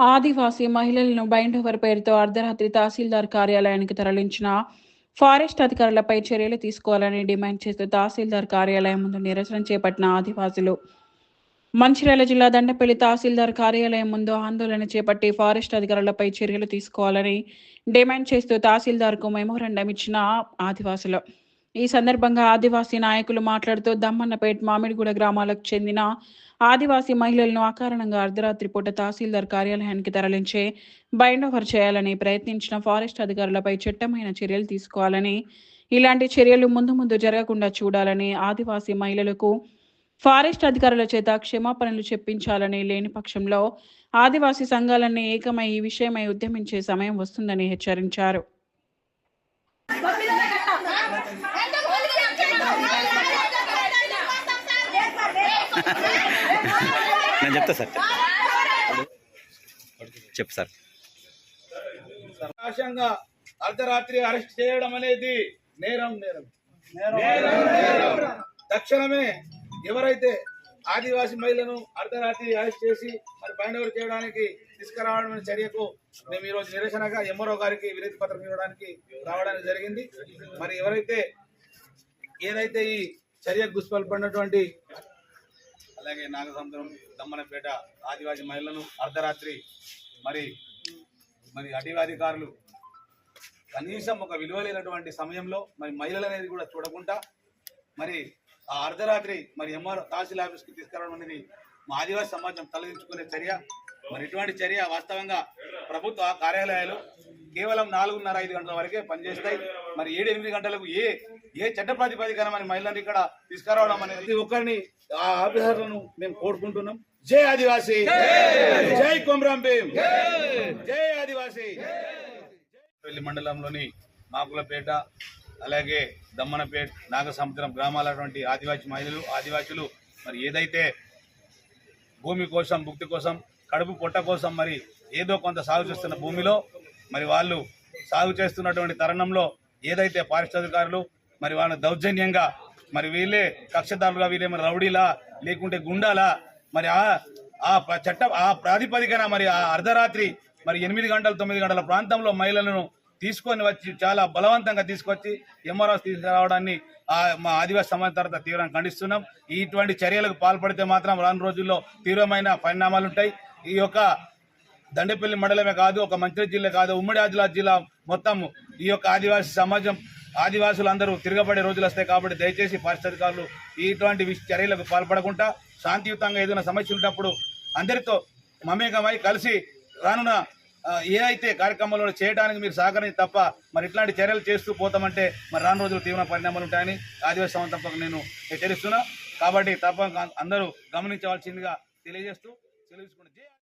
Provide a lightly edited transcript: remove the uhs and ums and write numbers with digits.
ఆదివాసీ మహిళలను బైండోవర్ పేరుతో అర్ధరాత్రి తహసీల్దార్ కార్యాలయానికి తరలించిన ఫారెస్ట్ అధికారులపై చర్యలు తీసుకోవాలని డిమాండ్ చేస్తూ తహసీల్దార్ కార్యాలయం ముందు నిరసన చేపట్టిన ఆదివాసులు మంచిర్యాల జిల్లా దండపల్లి తహసీల్దార్ కార్యాలయం ముందు ఆందోళన చేపట్టి ఫారెస్ట్ అధికారులపై చర్యలు తీసుకోవాలని డిమాండ్ చేస్తూ తహసీల్దార్కు మెమోరాండం ఇచ్చిన ఆదివాసులు. ఈ సందర్భంగా ఆదివాసీ నాయకులు మాట్లాడుతూ దమ్మన్నపేట్, మామిడిగూడ గ్రామాలకు చెందిన ఆదివాసీ మహిళలను అకారణంగా అర్ధరాత్రి పూట తహసీల్దార్ కార్యాలయానికి తరలించే బైండోవర్ చేయాలని ప్రయత్నించిన ఫారెస్ట్ అధికారులపై చట్టమైన చర్యలు తీసుకోవాలని, ఇలాంటి చర్యలు ముందు జరగకుండా చూడాలని, ఆదివాసీ మహిళలకు ఫారెస్ట్ అధికారుల చేత క్షమాపణలు చెప్పించాలని, లేని పక్షంలో ఆదివాసీ సంఘాలన్నీ ఏకమై ఈ విషయమై ఉద్యమించే సమయం వస్తుందని హెచ్చరించారు. నేను చెప్తా సార్, చెప్పు సార్. అవకాశంగా అర్ధరాత్రి అరెస్ట్ చేయడం అనేది నేరం. తక్షణమే ఎవరైతే ఆదివాసీ మహిళలను అర్ధరాత్రి అరెస్ట్ చేసి మరి బైండోవర్ చేయడానికి తీసుకురావడం చర్యకు మేము ఈరోజు నిరసనగా ఎంఆర్ఓ గారికి వినతి పత్రం ఇవ్వడానికి రావడానికి జరిగింది. మరి ఏదైతే ఈ చర్యకు గుస్పల్పడినటువంటి అలాగే నాగసముద్రం, దమ్మనపేట ఆదివాసీ మహిళలను అర్ధరాత్రి మరి అటవీ అధికారులు కనీసం ఒక విలువలేనటువంటి సమయంలో మరి మహిళలు అనేది కూడా చూడకుండా మరి ఆ అర్ధరాత్రి మరి ఎంఆర్ఓ తహసీల్ ఆఫీస్కి తీసుకురావడం అనేది మా ఆదివాసీ సమాజం తలదించుకునే చర్య. మరి ఇటువంటి చర్య వాస్తవంగా ప్రభుత్వ కార్యాలయాలు కేవలం 4:30-5 గంటల వరకే పనిచేస్తాయి. మరి 7-8 గంటలకు ఏ చట్ట ప్రాతిపదికన మరి మహిళలను ఇక్కడ తీసుకురావడం అనేది ప్రతి ఒక్కరిని ఆ ఆఫీసర్లను మేము కోరుకుంటున్నాం. జై ఆదివాసీ, జై కొమరం భీం, జై ఆదివాసీ. పెళ్లి మండలంలోని మాకులపేట అలాగే దమ్మనపేట, నాగసముద్రం గ్రామాలటువంటి ఆదివాసీ మహిళలు, ఆదివాసులు మరి ఏదైతే భూమి కోసం, భుక్తి కోసం, కడుపు పొట్ట కోసం మరి ఏదో కొంత సాగు చేస్తున్న భూమిలో మరి వాళ్ళు సాగు చేస్తున్నటువంటి తరుణంలో ఏదైతే ఫారెస్ట్ అధికారులు మరి వాళ్ళ దౌర్జన్యంగా మరి వీళ్ళే కక్షదారులుగా, వీళ్ళే మరి రౌడీలా లేకుంటే గుండాలా మరి ఆ ప్రాతిపదికన మరి ఆ అర్ధరాత్రి మరి 8 గంటల 9 గంటల ప్రాంతంలో మహిళలను తీసుకొని వచ్చి చాలా బలవంతంగా తీసుకొచ్చి ఎంఆర్ఓ తీసుకురావడాన్ని మా ఆదివాసీ సమాజం తర్వాత తీవ్రంగా ఖండిస్తున్నాం. ఇటువంటి చర్యలకు పాల్పడితే మాత్రం రాను రోజుల్లో తీవ్రమైన పరిణామాలు ఉంటాయి. ఈ యొక్క దండపల్లి మండలమే కాదు, ఒక మంచిర్యాల జిల్లా కాదు, ఉమ్మడి ఆదిలాబాద్ జిల్లా మొత్తం ఈ యొక్క ఆదివాసీ సమాజం, ఆదివాసులు అందరూ తిరగబడే రోజులు వస్తాయి. కాబట్టి దయచేసి ఫారెస్ట్ అధికారులు ఇటువంటి చర్యలకు పాల్పడకుండా శాంతియుతంగా ఏదైనా సమస్య ఉన్నప్పుడు అందరితో మమేకమై కలిసి రానున్న ఏదైతే కార్యక్రమాలు చేయడానికి మీరు సహకరించి తప్ప మరి ఇట్లాంటి చర్యలు చేస్తూ పోతామంటే మరి రాను రోజులు తీవ్ర పరిణామాలు ఉంటాయని ఆదివాసీ సమాజం తప్ప నేను హెచ్చరిస్తున్నా. కాబట్టి తప్ప అందరూ గమనించవలసిందిగా తెలియజేస్తూ సెలవుకుంటున్నాను.